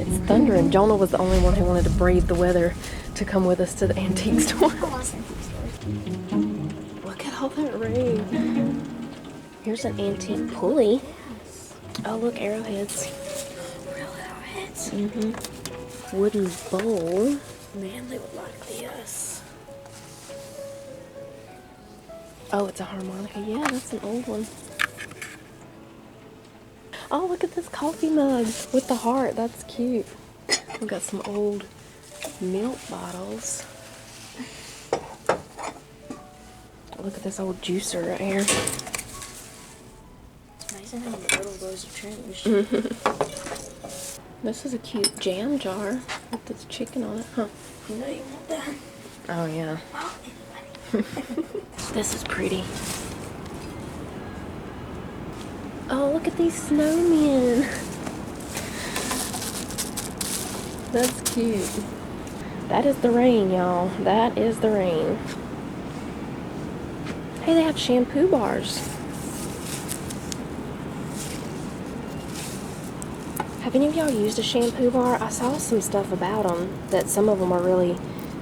It's thundering. Jonah was the only one who wanted to brave the weather to come with us to the antique store. Look at all that rain. Here's an antique pulley. Oh, look, arrowheads. Real arrowheads. Mm-hmm. Wooden bowl. Man, they would like this. Oh, it's a harmonica. Yeah, that's an old one. Oh, look at this coffee mug with the heart. That's cute. We've got some old milk bottles. Look at this old juicer right here. It's amazing how the little rows have changed. This is a cute jam jar with this chicken on it, huh? You know you want that? Oh, yeah. Oh, This is pretty. Oh, look at these snowmen. That's cute. That is the rain, y'all. That is the rain. Hey, they have shampoo bars. Have any of y'all used a shampoo bar? I saw some stuff about them, that some of them are really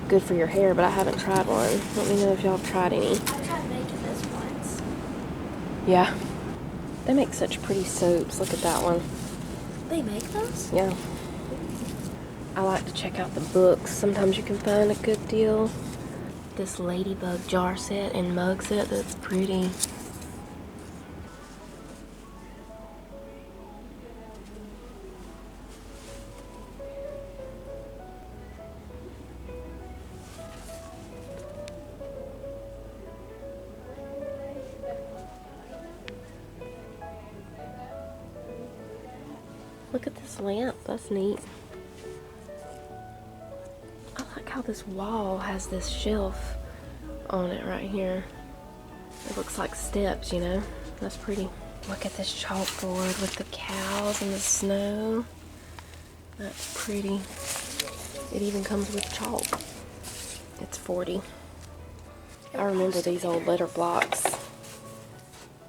good for your hair, but I haven't tried one. Let me know if y'all have tried any. I tried making this once. Yeah. They make such pretty soaps. Look at that one. They make those? Yeah. I like to check out the books. Sometimes you can find a good deal. This ladybug jar set and mug set, that's pretty. Look at this lamp, that's neat. I like how this wall has this shelf on it right here. It looks like steps, you know? That's pretty. Look at this chalkboard with the cows and the snow. That's pretty. It even comes with chalk. It's 40. I remember these old letter blocks.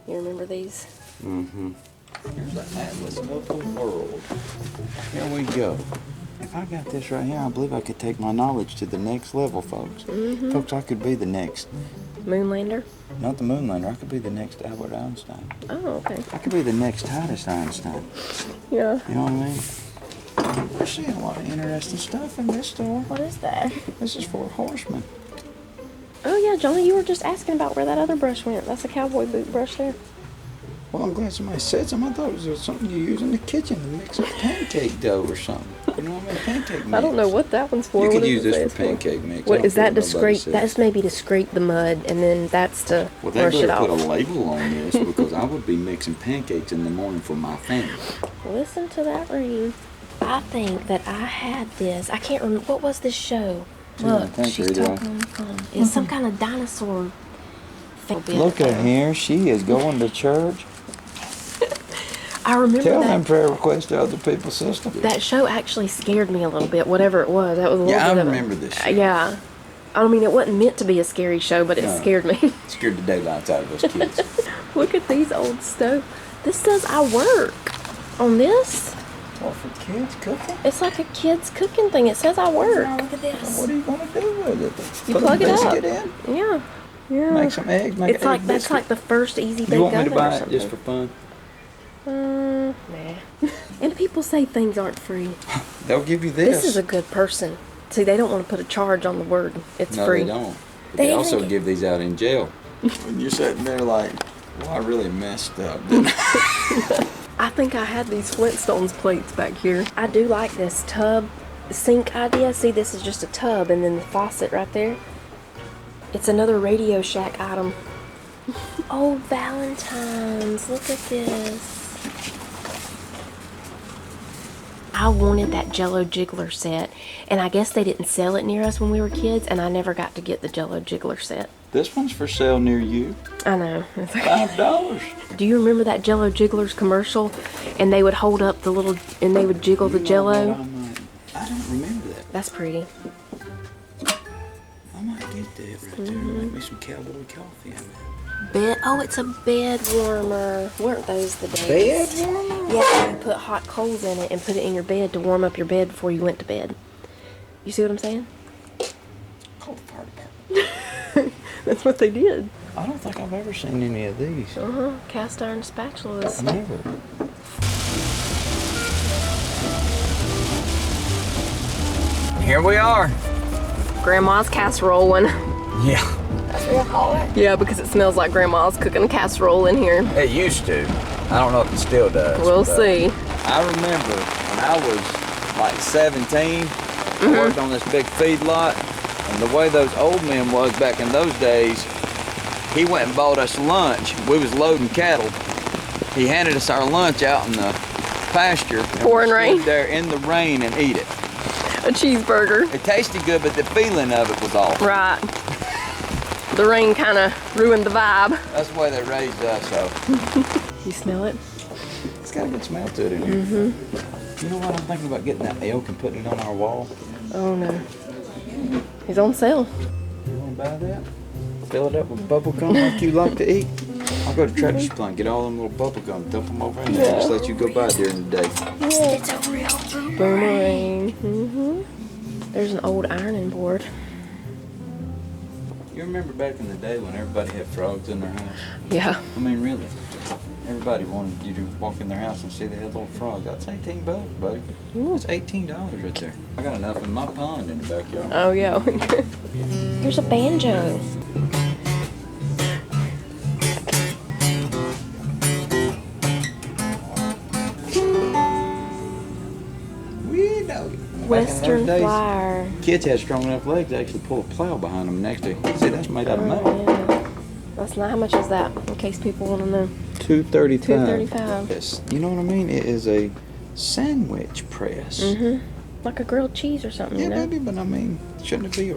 You remember these? Mm-hmm. Here's the atlas of the world. Here we go. If I got this right here, I believe I could take my knowledge to the next level, folks. Mm-hmm. Folks, I could be the next, Moonlander? not the Moonlander, I could be the next Albert Einstein. Oh, okay. I could be the next Titus Einstein. Yeah. You know what I mean? We're seeing a lot of interesting stuff in this store. What is that? This is for Horsemen. Oh yeah, Johnny, you were just asking about where that other brush went. That's a cowboy boot brush there. Well, I'm glad somebody said something. I thought it was something you use in the kitchen to mix up pancake dough or something. You know what I mean? Pancake mix. I don't know what that one's for. You What could does use it say this it's for pancake mix. I What don't is that care to what nobody scrape? says. That's maybe to scrape the mud, and then that's to Well, they brush it better put a off. label on this because I would be mixing pancakes in the morning for my family. Listen to that rain. I think that I had this. I can't remember. What was this show? Look, she's talking on the phone. It's some kind of dinosaur thing. Look at her. She is going to church. I remember Tell that. them prayer requests to other people's sister. That show actually scared me a little bit, whatever it was. That was a little Yeah, I bit of a- remember this show. Yeah. I mean, it wasn't meant to be a scary show, but it No. scared me. Scared the daylights out of us kids. Look at these old stoves. This says I work on this. What, for kids cooking? It's like a kid's cooking thing. It says I work. Oh, look at this. What are you going to do with it? You Put plug a it up. biscuit in? Yeah. Yeah. Make some eggs? Make It's an like egg that's biscuit? like the first easy bake You want me oven to buy or it something. just for fun? Nah. And people say things aren't free. They'll give you this. This is a good person. See, they don't want to put a charge on the word. It's No, free. they don't. But They they even also get- give these out in jail. When you're sitting there like, well, I really messed up, didn't I? I think I had these Flintstones plates back here. I do like this tub sink idea. See, this is just a tub and then the faucet right there. It's another Radio Shack item. Oh, Valentine's. Look at this. I wanted that Jello Jiggler set, and I guess they didn't sell it near us when we were kids, and I never got to get the Jello Jiggler set. This one's for sale near you. I know. It's like, $5. do you remember that Jello Jiggler's commercial? And they would hold up the little, and they would jiggle the You know Jello. what, I don't remember that. That's pretty. I might get that right there. Make me some cowboy coffee in there. Bed. Oh, it's a bed warmer. Weren't those the days? Bed warmer? Yeah, you put hot coals in it and put it in your bed to warm up your bed before you went to bed. You see what I'm saying? Call the fire department. That's what they did. I don't think I've ever seen any of these. Cast iron spatulas. Never. Here we are. Grandma's casserole one. Yeah. That's what I call it. Yeah, because it smells like Grandma's cooking a casserole in here. It used to. I don't know if it still does. We'll see. I remember when I was like 17, I worked on this big feedlot, and the way those old men was back in those days, he went and bought us lunch. We was loading cattle. He handed us our lunch out in the pasture. And Pouring we rain? stood there in the rain and eat it. A cheeseburger. It tasted good, but the feeling of it was off. Right. The rain kind of ruined the vibe. That's the way they raised us, so. You smell it? It's got a good smell to it in here. You know what? I'm thinking about getting that elk and putting it on our wall. Oh no. He's on sale. You want to buy that? Fill it up with bubble gum like you like to eat. I'll go to Tractor Supply and get all them little bubble gum, dump them over in there, just let you go by during the day. It's a real Boomerang. There's an old ironing board. You remember back in the day when everybody had frogs in their house? Yeah. I mean, really. Everybody wanted you to walk in their house and see they had little frogs. That's $18, buddy. It's $18 right there. I got enough in my pond in the backyard. Oh yeah. Here's a banjo. We know. Western flower. Kids had strong enough legs to actually pull a plow behind them next to. See, that's made out of metal. Oh, yeah. That's not how much is that? In case people want to know. $2.35. $2.35. Yes. You know what I mean? It is a sandwich press. Like a grilled cheese or something, Yeah, you know? baby, but I mean, shouldn't it be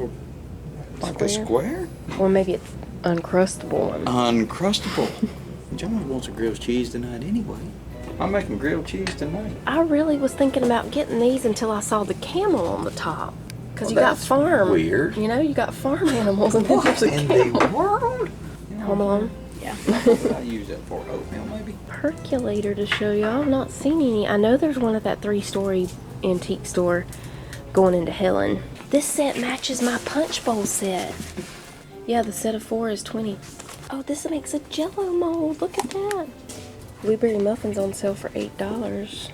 like a square? Or maybe it's uncrustable one. Uncrustable. John wants a grilled cheese tonight anyway. I'm making grilled cheese tonight. I really was thinking about getting these until I saw the camel on the top. Because you got that's farm. weird. You know, you got farm animals and then there's a in camel. the world? You know, Home Alone. Yeah. what would I use that for? Oatmeal, maybe? Percolator to show y'all. I've not seen any. I know there's one at that 3-story antique store going into Helen. This set matches my punch bowl set. Yeah, the set of 4 is $20. Oh, this makes a jello mold. Look at that. Blueberry muffins on sale for $8.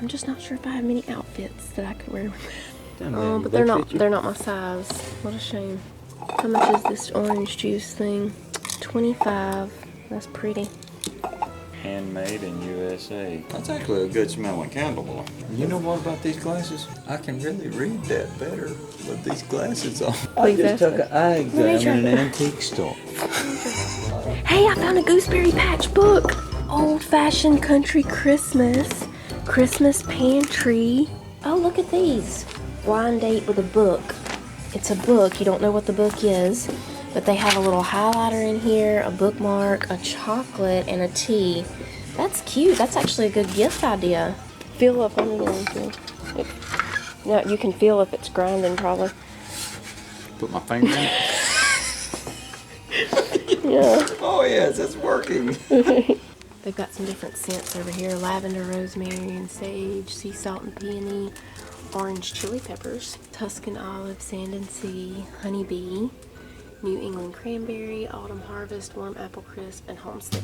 I'm just not sure if I have many outfits that I could wear with that. Oh, but they're not my size. What a shame. How much is this orange juice thing? $25. That's pretty. Handmade in USA. That's actually a good smelling candle. You know what about these glasses? I can really read that better with these glasses on. I Please just ask took an eye exam in an antique store. Hey, I found a Gooseberry Patch book. Old-fashioned country Christmas. Christmas pantry. Oh, look at these. Blind date with a book. It's a book. You don't know what the book is. But they have a little highlighter in here, a bookmark, a chocolate, and a tea. That's cute. That's actually a good gift idea. Feel up under there. No, you can feel if it's grinding, probably. Put my finger in it. Yeah. Oh yes, it's working. They've got some different scents over here. Lavender, rosemary, and sage, sea salt and peony, orange chili peppers, Tuscan olive, sand and sea, honeybee, New England cranberry, autumn harvest, warm apple crisp, and homestead.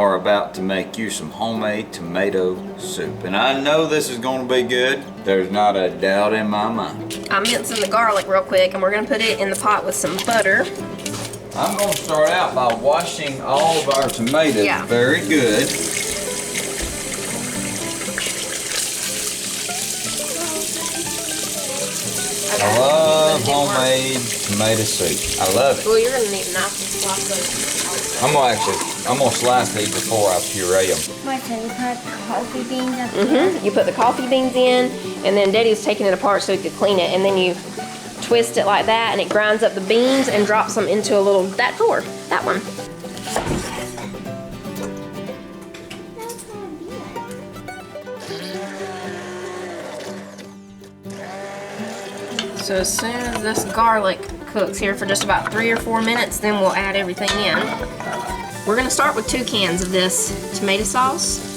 are about to make you some homemade tomato soup. And I know this is gonna be good. There's not a doubt in my mind. I'm mincing the garlic real quick, and we're gonna put it in the pot with some butter. I'm gonna start out by washing all of our tomatoes very good. I love homemade tomato soup. I love it. Well, you're gonna need a knife to slice those. I'm gonna slice these before I puree them. My son put coffee beans up there. You put the coffee beans in, and then Daddy's taking it apart so he could clean it, and then you twist it like that, and it grinds up the beans and drops them into a little, that drawer, that one. So as soon as this garlic cooks here for just about 3 or 4 minutes, then we'll add everything in. We're gonna start with 2 cans of this tomato sauce.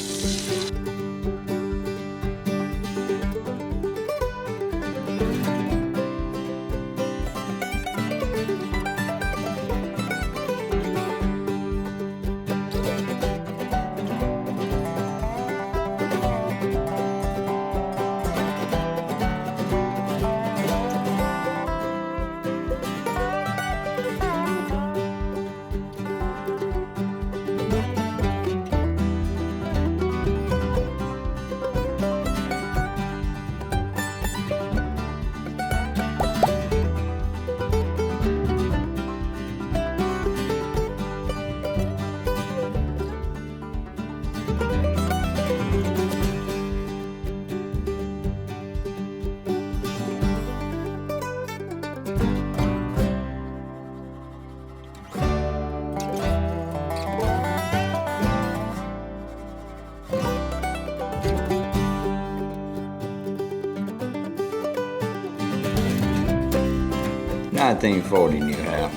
$19.40 new house.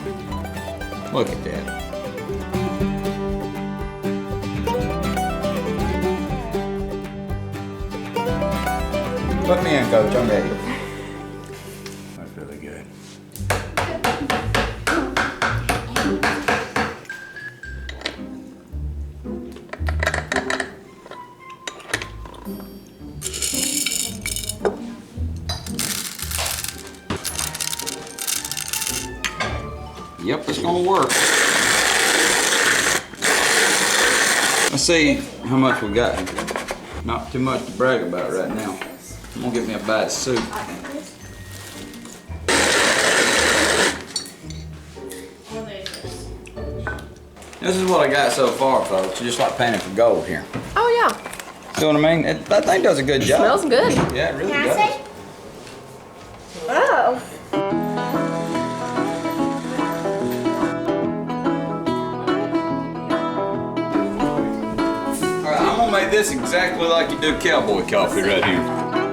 Look at that. Put me in, Coach. I'm ready. That's really good. Yep, it's gonna work. Let's see how much we got. Not too much to brag about right now. I'm gonna get me a bite of soup. This is what I got so far, folks. Just like painting for gold here. Oh yeah. See what I mean? That thing does a good job. Smells good. Yeah, it really Can I does. say? Oh. All right, I'm gonna make this exactly like you do cowboy coffee right here.